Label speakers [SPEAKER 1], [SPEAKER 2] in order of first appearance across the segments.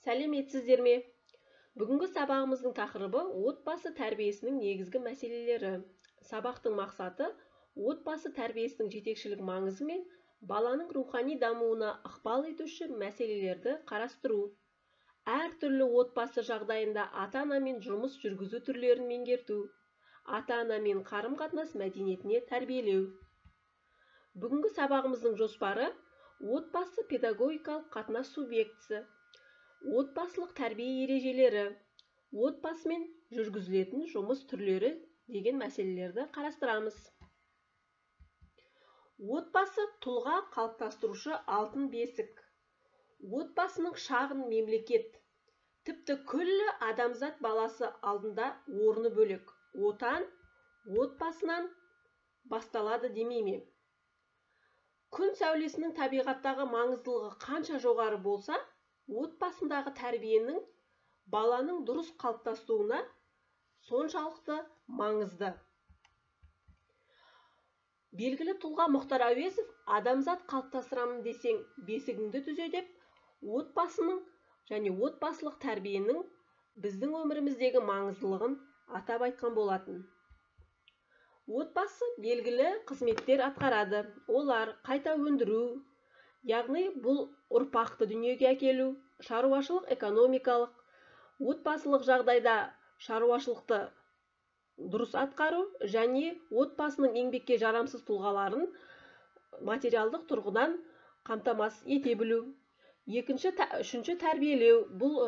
[SPEAKER 1] Сәлеметсіздер ме? Бүгінгі сабағымыздың тақырыбы отбасы тәрбиесінің негізгі мәселелері. Сабақтың мақсаты отбасы тәрбиесінің жетекшілік маңызы мен баланың рухани дамуына ықпал етуші мәселелерді қарастыру. Әртүрлі отбасы жағдайында ата-анамен жұмыс жүргізу түрлерін меңгерту. Ата-анамен қарым-қатынас мәдениетіне тәрбиелеу. Бүгінгі сабағымыздың жоспары отбасы педагогикалық қатынас субъектісі. Отбасылық тәрбие ережелері, отбасымен жүргізілетін жұмыс түрлері деген мәселелерді қарастырамыз. Отбасы тұлға қалыптастырушы алтын бесік. Отбасының шағын мемлекет, тіпті күллі адамзат баласы алдында орны бөлек. Отан отбасынан басталады демей ме? Күн сәулесінің табиғаттағы маңыздылығы қанша жоғары болса, отбасындағы тәрбиенің баланың дұрыс қалыптасуына соншалықты маңызды. Белгілі тұлға Мұхтар Әуезов адамзат қалыптастырамын десең бесігіңді түзе деп, отбасының және отбасылық тәрбиенің біздің өміріміздегі маңыздылығын атап айтқан болатын. Отбасы белгілі қызметтер атқарады. Олар қайта өндіру, яғни бұл ұрпақты дүниеге әкелу, шаруашылық экономикалық, отбасылық жағдайда шаруашылықты дұрыс атқару және отбасының еңбекке жарамсыз тұлғаларын материалдық тұрғыдан қамтамасыз ете білу. Үшінші тәрбиелеу. Бұл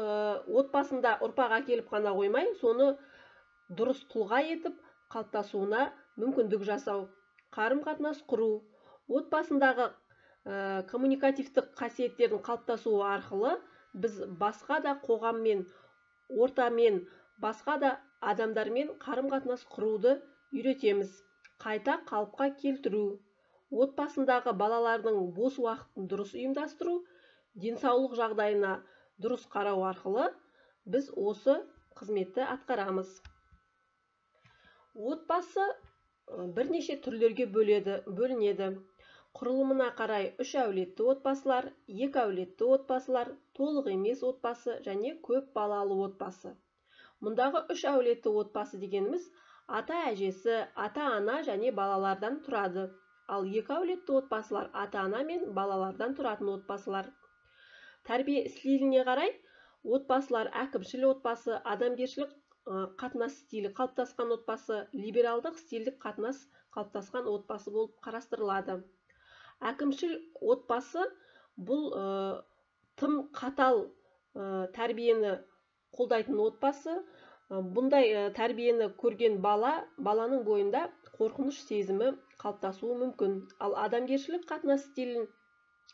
[SPEAKER 1] отбасында ұрпақ әкеліп қана қоймай, соны дұрыс тұлға етіп қалыптасуына мүмкіндік жасау. Қарым-қатынас құру. Отбасындағы коммуникативтік қасиеттердің қалыптасуы арқылы біз басқа да қоғаммен, ортамен, басқа да адамдармен қарым-қатынас құруды үйретеміз. Қайта қалыпқа келтіру. Отбасындағы балалардың бос уақытын дұрыс ұйымдастыру, денсаулық жағдайына дұрыс қарау арқылы біз осы қызметті атқарамыз. Отбасы бірнеше түрлерге бөлінеді. Құрылымына қарай 3 әулетті отбасылар, 2 әулетті отбасылар, толық емес отбасы және көп балалы отбасы. Мұндағы 3 әулетті отбасы дегеніміз ата-әжесі, ата-ана және балалардан тұрады. Ал 2 әулетті отбасылар ата-ана мен балалардан тұратын отбасылар. Тәрбие стиліне қарай отбасылар әкімшіл отбасы, адамгершілік қатынас стилі қалыптасқан отбасы, либералдық стильдік қатынас қалыптасқан отбасы болып қарастырылады. Әкімшіл отбасы бұл тым қатал тәрбиені қолдайтын отбасы. Бұндай тәрбиені көрген баланың бойында қорқыныш сезімі қалыптасуы мүмкін. Ал адамгершілік қатынас стилін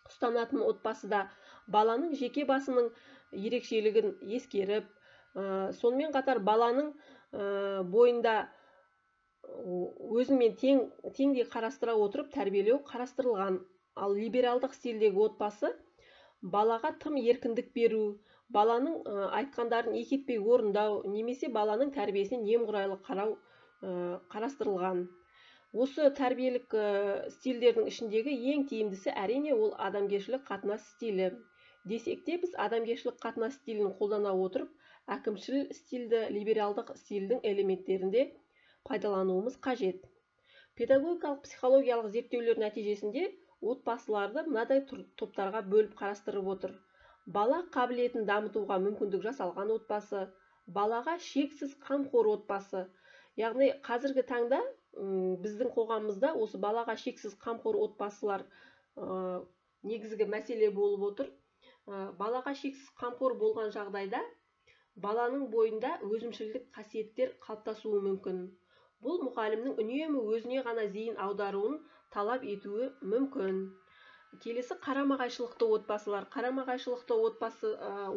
[SPEAKER 1] ұстанатын отбасыда баланың жеке басының ерекшелігін ескеріп, сонымен қатар баланың бойында өзімен теңдей қарастыра отырып тәрбиелеу қарастырылған. Ал либералдық стилдегі отбасы балаға тым еркіндік беру, баланың айтқандарын екетпей орындау, немесе баланың тәрбиесіне немқұрайлы қарау қарастырылған. Осы тәрбиелік стильдердің ішіндегі ең тиімдісі әрине ол адамгершілік қатынас стилі. Десек те біз адамгершілік қатынас стилін қолдана отырып, әкімшіл стильді, либералдық стильдің элементтерінде пайдалануымыз қажет. Педагогикалық психологиялық зерттеулер нәтижесінде отбасыларды мынадай топтарға бөліп қарастырып отыр. Бала қабілетін дамытуға мүмкіндік жасалған отбасы, балаға шексіз қамқор отбасы. Яғни қазіргі таңда біздің қоғамымызда осы балаға шексіз қамқор отбасылар негізгі мәселе болып отыр. Балаға шексіз қамқор болған жағдайда баланың бойында өзімшілдік қасиеттер қалыптасуы мүмкін. Бұл мұғалімнің үнемі өзіне ғана зейін аударуын талап етуі мүмкін. Келесі қарама-қайшылықты отбасылар. Қарама-қайшылықты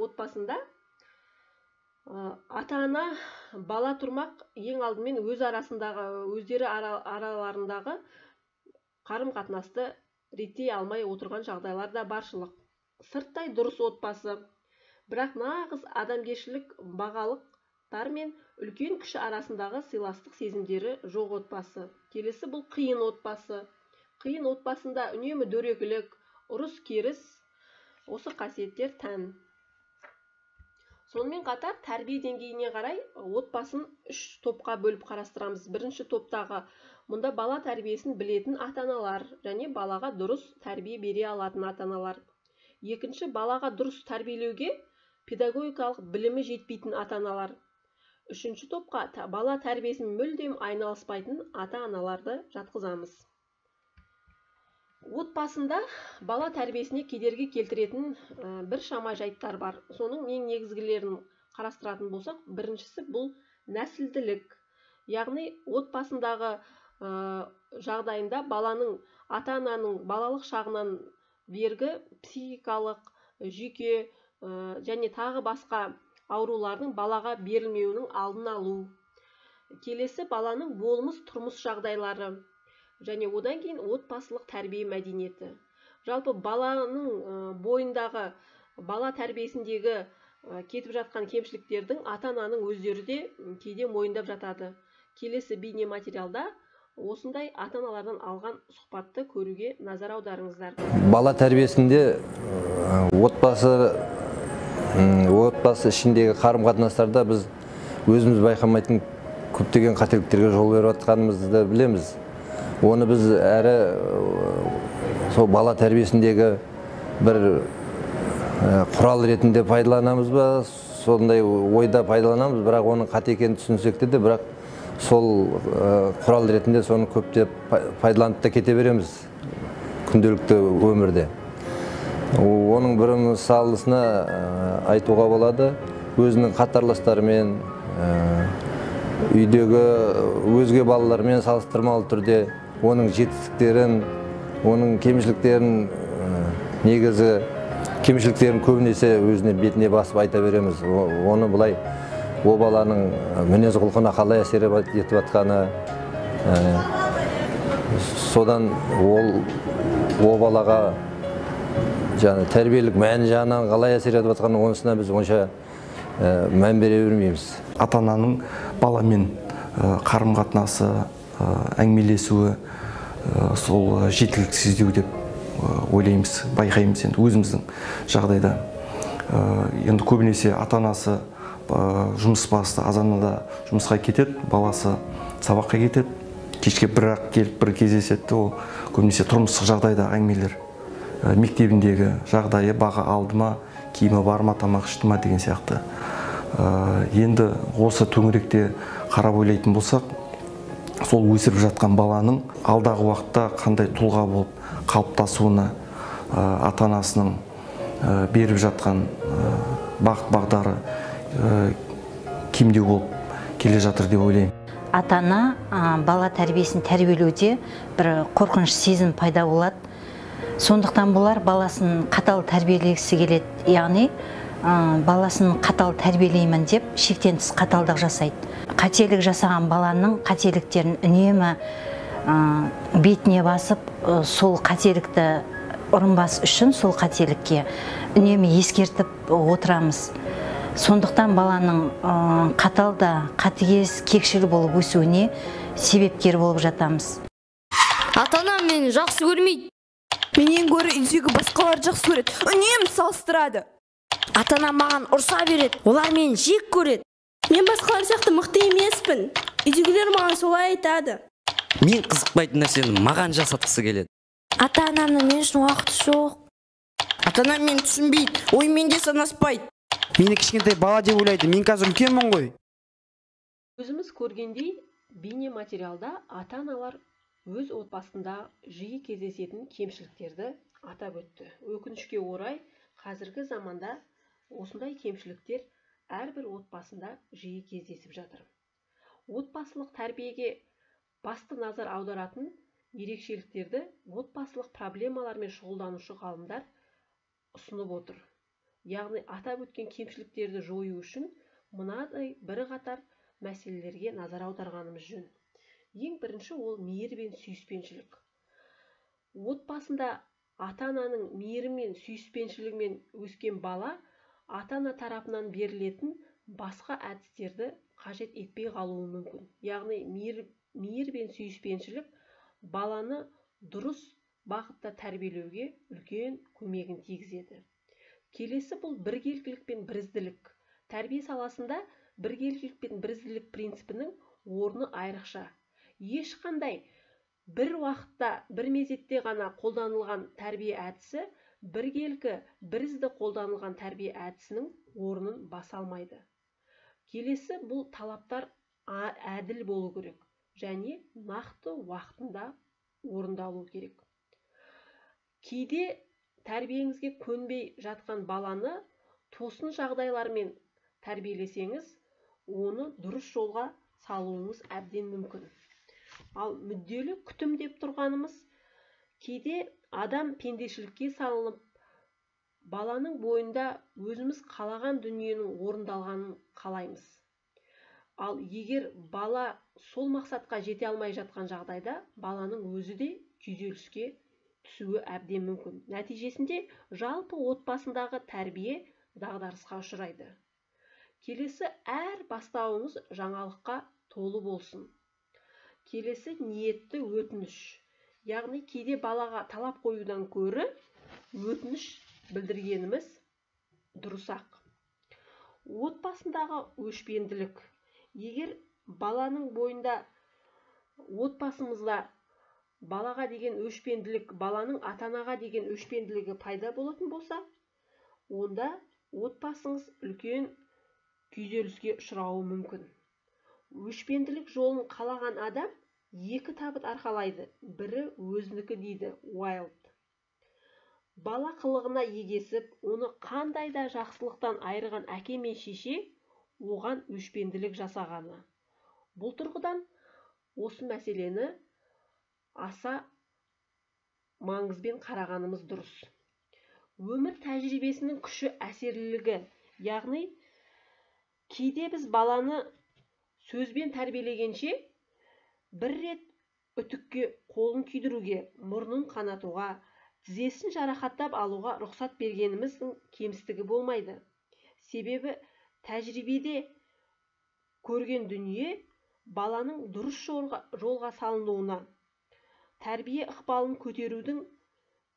[SPEAKER 1] отбасында ата-ана бала тұрмақ ең алдымен өздері араларындағы қарым-қатынасты реттей алмай отырған жағдайлар да баршылық. Сырттай дұрыс отбасы, бірақ нағыз адамгершілік бағалықтар мен үлкен кіші арасындағы сыйластық сезімдері жоқ отбасы. Келесі бұл қиын отбасы. Қиын отбасында үнемі дөрекілік, ұрыс-керіс, осы қасиеттер тән. Сонымен қатар тәрбие деңгейіне қарай отбасын 3 топқа бөліп қарастырамыз. Бірінші топтағы мұнда бала тәрбиесін білетін ата-аналар және балаға дұрыс тәрбие бере алатын ата-аналар. Екінші, балаға дұрыс тәрбиелеуге педагогикалық білімі жетпейтін ата-аналар. Үшінші топқа бала тәрбиесімен мүлдем айналыспайтын ата-аналарды жатқызамыз. Отбасында бала тәрбиесіне кедергі келтіретін біршама жайттар бар. Соның ең негізгілерін қарастыратын болсақ, біріншісі бұл нәсілділік. Яғни отбасындағы жағдайында баланың ата-ананың балалық шағынан бергі психикалық, жүйке және тағы басқа аурулардың балаға берілмеуінің алдын алу. Келесі, баланың болмыс тұрмыс жағдайлары. Және одан кейін отбасылық тәрбие мәдениеті. Жалпы баланың бойындағы бала тәрбиесіндегі кетіп жатқан кемшіліктердің ата-ананың өздері де кейде мойындап жатады. Келесі бейне материалда осындай ата-аналардан алған сұхбатты көруге назар аударыңыздар.
[SPEAKER 2] Бала тәрбиесінде отбасы ішіндегі қарым-қатынастарда біз өзіміз байқамайтын көптеген қателіктерге жол беріп жатқанымызды білеміз. Оны біз әрі сол бала тәрбиесіндегі бір құрал ретінде пайдаланамыз ба, сондай ойда пайдаланамыз, бірақ оның қате екенін түсінсек те, бірақ сол құрал ретінде соны көптеп пайдаланып та кете береміз күнделікті өмірде. Оның бір мысалысына айтуға болады, өзінің қатарластарымен, үйдегі өзге балалармен салыстырмалы түрде оның жетістіктерін, оның кемшіліктерін, негізі кемшіліктерін көбінесе өзіне бетіне басып айта береміз. Оны былай о баланың мінез құлқына қалай әсер етіп жатқаны, содан о балаға тәрбиелік мән жағынан қалай әсер етіп жатқаны, онысына біз онша мән бере бермейміз.
[SPEAKER 3] Ата-ананың баламен қарым-қатынасы, әңгімелесуі сол жеткіліксіздеу деп ойлаймыз, байқаймыз енді өзіміздің жағдайда. Енді көбінесе ата-анасы жұмыс басты, азанында жұмысқа кетеді, баласы сабаққа кетеді, кешке бір-ақ келіп бір кездеседі, ол көбінесе тұрмыстық жағдайда әңгімелер. Мектебіндегі жағдайы, баға алды ма, киімі бар ма, тамақ ішті ма деген сияқты. Енді осы төңіректе қарап ойлайтын болсақ, сол өсіріп жатқан баланың алдағы уақытта қандай тұлға болып қалыптасуына ата-анасының беріп жатқан бағыт-бағдары кемдеу болып келе жатыр деп ойлаймын.
[SPEAKER 4] Ата-ана бала тәрбиесін тәрбиелеуде бір қорқыныш сезім пайда болады. Сондықтан болар баласын қатал тәрбиелегісі келеді. Яғни баласын қатал тәрбиелеймін деп шектен тыс қаталдық жасайды. Қателік жасаған баланың қателіктерін үнемі бетіне басып, сол қателікті ұрынбас үшін сол қателікке үнемі ескертіп отырамыз. Сондықтан баланың қатал да қатыгез, кекшіл болып өсуіне себепкер болып жатамыз.
[SPEAKER 5] Ата-анам мені жақсы көрмейді.
[SPEAKER 6] Менен гөрі үйдегі басқалар жақсы көреді, үнемі салыстырады.
[SPEAKER 5] Ата-анам маған ұрса береді, олар мені жек көреді.
[SPEAKER 6] Мен басқалар сияқты мықты емеспін. Үйдегілер маған солай айтады.
[SPEAKER 7] Мен қызықпайтын нәрсені маған жасатқысы келеді.
[SPEAKER 5] Ата-анамның мен үшін уақыты жоқ.
[SPEAKER 7] Ата-анам мені түсінбейді, оймен де санаспайды.
[SPEAKER 8] Мені кішкентай бала деп ойлайды, мен қазір үлкенмін ғой.
[SPEAKER 1] Өзіміз көргендей, бейне материалда ата-аналар өз отбасында жиі кездесетін кемшіліктерді атап өтті. Өкінішке орай, қазіргі заманда осындай кемшіліктер әрбір отбасында жиі кездесіп жатыр. Отбасылық тәрбиеге басты назар аударатын ерекшеліктерді отбасылық проблемалармен шұғылданушы ғалымдар ұсынып отыр. Яғни атап өткен кемшіліктерді жою үшін мынадай бірқатар мәселелерге назар аударғанымыз жөн. Ең бірінші ол мейір мен сүйіспеншілік. Отбасында ата-ананың мейірі мен сүйіспеншілігімен өскен бала ата-ана тарапынан берілетін басқа әдістерді қажет етпей қалуы мүмкін. Яғни мейір мен сүйіспеншілік баланы дұрыс бағытта тәрбиелеуге үлкен көмегін тигізеді. Келесі бұл біргелкілік пен бірізділік. Тәрбие саласында біргелкілік пен бірізділік принципінің орны айрықша. Ешқандай бір уақытта, бір мезетте ғана қолданылған тәрбие әдісі біргелкі, бірізді қолданылған тәрбие әдісінің орнын баса алмайды. Келесі, бұл талаптар әділ болу керек және нақты уақытында орындалу керек. Кейде тәрбиеңізге көнбей жатқан баланы тосын жағдайлармен тәрбиелесеңіз, оны дұрыс жолға салуыңыз әбден мүмкін. Ал мүдделі күтім деп тұрғанымыз, кейде адам пендешілікке салынып, баланың бойында өзіміз қалаған дүниенің орындалғанын қалаймыз. Ал егер бала сол мақсатқа жете алмай жатқан жағдайда, баланың өзі де күйзеліске түсуі әбден мүмкін. Нәтижесінде жалпы отбасындағы тәрбие дағдарысқа ұшырайды. Келесі, әр бастауыңыз жаңалыққа толы болсын. Келесі, ниетті өтініш. Яғни кейде балаға талап қоюдан көрі өтініш білдіргеніміз дұрысақ. Отбасындағы өшпенділік. Егер баланың бойында, отбасымызда балаға деген өшпенділік, баланың ата-анаға деген өшпенділігі пайда болатын болса, онда отбасыңыз үлкен күйзеліске ұшырауы мүмкін. Өшпенділік жолын қалаған адам екі табыт арқалайды. Бірі өзінікі дейді Уайлд. Бала қылығына егесіп, оны қандай да жақсылықтан айырған әке мен шеше оған өшпенділік жасағаны. Бұл тұрғыдан осы мәселені аса маңызбен қарағанымыз дұрыс. Өмір тәжірибесінің күші әсерлілігі, яғни кейде біз баланы сөзбен тәрбиелегенше, бір рет үтікке қолын күйдіруге, мұрнын қанатуға, тізесін жарақаттап алуға рұқсат бергеніміздің кемістігі болмайды. Себебі тәжірибеде көрген дүние баланың дұрыс жолға салынуына, тәрбие ықпалын көтерудің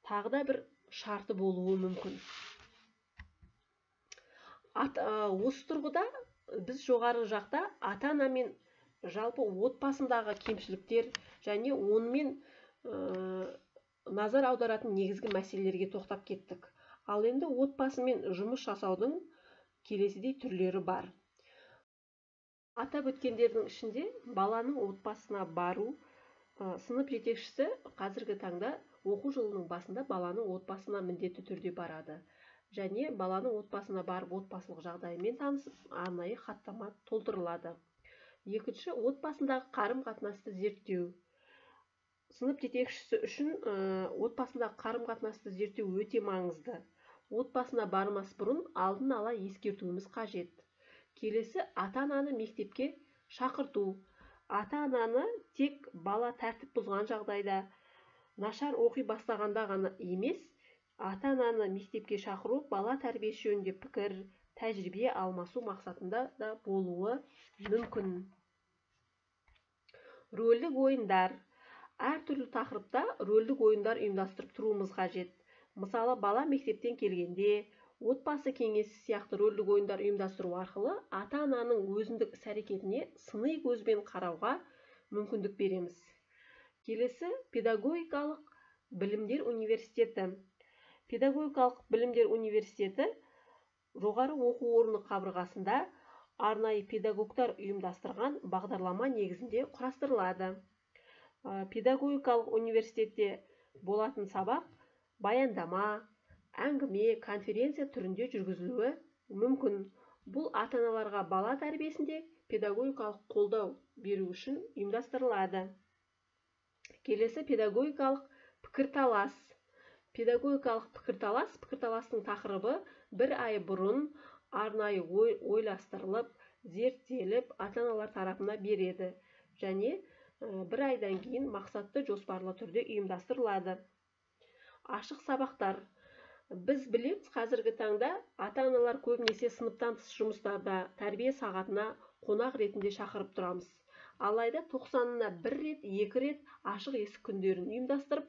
[SPEAKER 1] тағы да бір шарты болуы мүмкін. Осы тұрғыда біз жоғары жақта ата-ана мен жалпы отбасындағы кемшіліктер және онымен назар аударатын негізгі мәселелерге тоқтап кеттік. Ал енді отбасымен жұмыс жасаудың келесідей түрлері бар. Атап өткендердің ішінде баланың отбасына бару, сынып жетекшісі қазіргі таңда оқу жылының басында баланың отбасына міндетті түрде барады. Және баланың отбасына барып, отбасылық жағдайымен танысып, арнайы хаттама толтырылады. Екінші, отбасындағы қарым-қатынасты зерттеу. Сынып жетекшісі үшін отбасындағы қарым-қатынасты зерттеу өте маңызды. Отбасына бармас бұрын алдын ала ескертуіміз қажет. Келесі, ата-ананы мектепке шақырту. Ата-ананы тек бала тәртіп бұзған жағдайда, нашар оқи бастағанда ғана емес, ата-ананы мектепке шақыру бала тәрбиесі жөнінде пікір, тәжірибе алмасу мақсатында да болуы мүмкін. Рөлдік ойындар. Әртүрлі тақырыпта рөлдік ойындар ұйымдастырып тұруымыз қажет. Мысалы, бала мектептен келгенде, отбасы кеңесі сияқты рөлдік ойындар ұйымдастыру арқылы ата-ананың өзіндік іс-әрекетіне сыни көзбен қарауға мүмкіндік береміз. Келесі, педагогикалық білімдер университеті. Педагогикалық білімдер университеті жоғары оқу орны қабырғасында арнайы педагогтар ұйымдастырған бағдарлама негізінде құрастырылады. Педагогикалық университетте болатын сабақ баяндама, әңгіме, конференция түрінде жүргізілуі мүмкін. Бұл ата-аналарға бала тәрбиесінде педагогикалық қолдау беру үшін ұйымдастырылады. Келесі, педагогикалық пікірталас. Педагогикалық пікірталастың тақырыбы бір ай бұрын арнайы ойластырылып, зерттеліп, ата-аналар тарапына береді. Және бір айдан кейін мақсатты жоспарлы түрде ұйымдастырылады. Ашық сабақтар. Біз білеміз, қазіргі таңда ата-аналар көбінесе сыныптан тыс жұмыстарда, тәрбие сағатына қонақ ретінде шақырып тұрамыз. Алайда 90-ына бір рет, 2 рет ашық есік күндерін ұйымдастырып,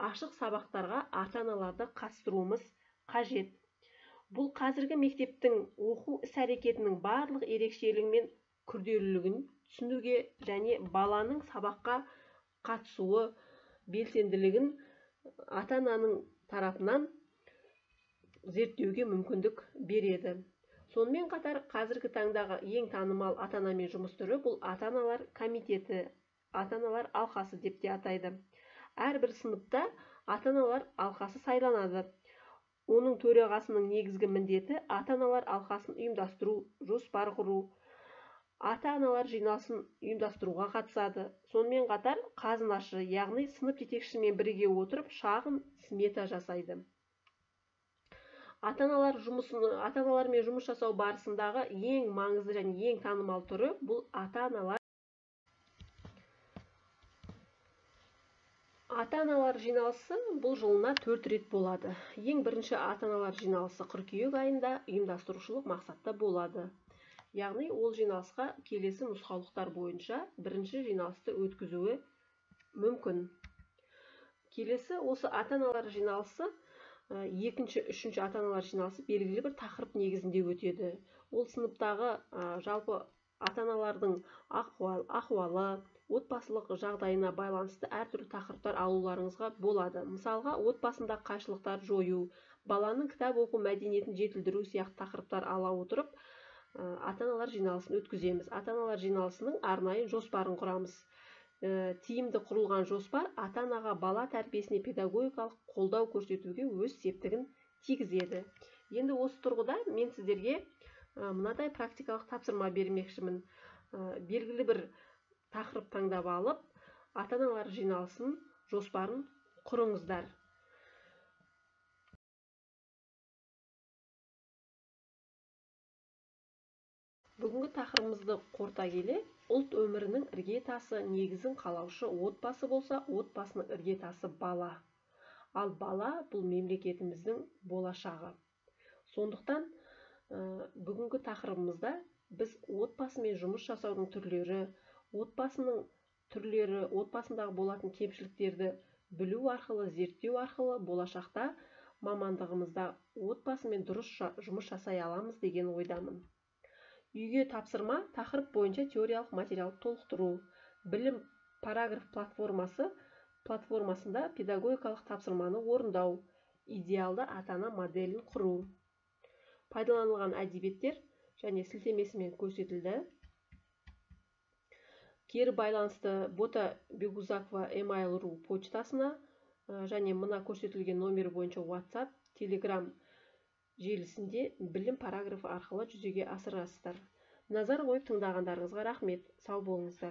[SPEAKER 1] ашық сабақтарға ата-аналарды қатыстыруымыз қажет. Бұл қазіргі мектептің оқу іс-әрекетінің барлық ерекшелігі мен күрделілігін түсінуге және баланың сабаққа қатысуы белсенділігін ата-ананың тарапынан зерттеуге мүмкіндік береді. Сонымен қатар қазіргі таңдағы ең танымал ата-анамен жұмыс түрі бұл ата-аналар комитеті, ата-аналар алқасы деп те атайды. Әрбір сыныпта ата-аналар алқасы сайланады. Оның төрағасының негізгі міндеті ата-аналар алқасын ұйымдастыру, жоспар құру, ата-аналар жиналысын ұйымдастыруға қатысады. Сонымен қатар қазынашы, яғни сынып жетекшісімен бірге отырып шағын смета жасайды. Ата-аналармен жұмыс жасау барысындағы ең маңызды және ең танымал түрі бұл ата-аналар жиналысы бұл жылына 4 рет болады. Ең бірінші ата-аналар жиналысы қыркүйек айында ұйымдастырушылық мақсатта болады. Яғни ол жиналысқа келесі нұсқаулықтар бойынша бірінші жиналысты өткізуі мүмкін. Келесі осы ата-аналар жиналысы екінші, үшінші ата-аналар жиналысы белгілі бір тақырып негізінде өтеді. Ол сыныптағы жалпы ата-аналардың ахуалы, отбасылық жағдайына байланысты әртүрлі тақырыптар алуларыңызға болады. Мысалға, отбасында қайшылықтар жою, баланың кітап оқу мәдениетін жетілдіру сияқты тақырыптар ала отырып, ата-аналар жиналысын өткіземіз. Ата-аналар жиналысының арнайы жоспарын құрамыз. Тиімді құрылған жоспар ата-анаға бала тәрбиесіне педагогикалық қолдау көрсетуге өз септігін тигізеді. Енді осы тұрғыда мен сіздерге мынадай практикалық тапсырма бермекшімін. Белгілі бір тақырып таңдап алып, ата-аналар жиналысын жоспарын құрыңыздар. Бүгінгі тақырыбымызды қорыта келе, ұлт өмірінің іргетасы негізін қалаушы отбасы болса, отбасының іргетасы бала. Ал бала бұл мемлекетіміздің болашағы. Сондықтан бүгінгі тақырыбымызда біз отбасымен жұмыс жасаудың түрлері, отбасындағы болатын кемшіліктерді білу арқылы, зерттеу арқылы болашақта мамандығымызда отбасымен дұрыс жұмыс жасай аламыз деген ойдамын. Үйге тапсырма тақырып бойынша теориялық материал толықтыру. Білім параграф платформасында педагогикалық тапсырманы орындау. Идеалды ата-ана моделін құру. Пайдаланылған әдебиеттер және сілтемесімен көрсетілді. Кері байланысты Бота Бегузакова email.ru почтасына және мына көрсетілген номер бойынша WhatsApp, Telegram желісінде білім параграфы арқылы жүзеге асырасыздар. Назар қойып тыңдағандарыңызға рахмет. Сау болыңыздар.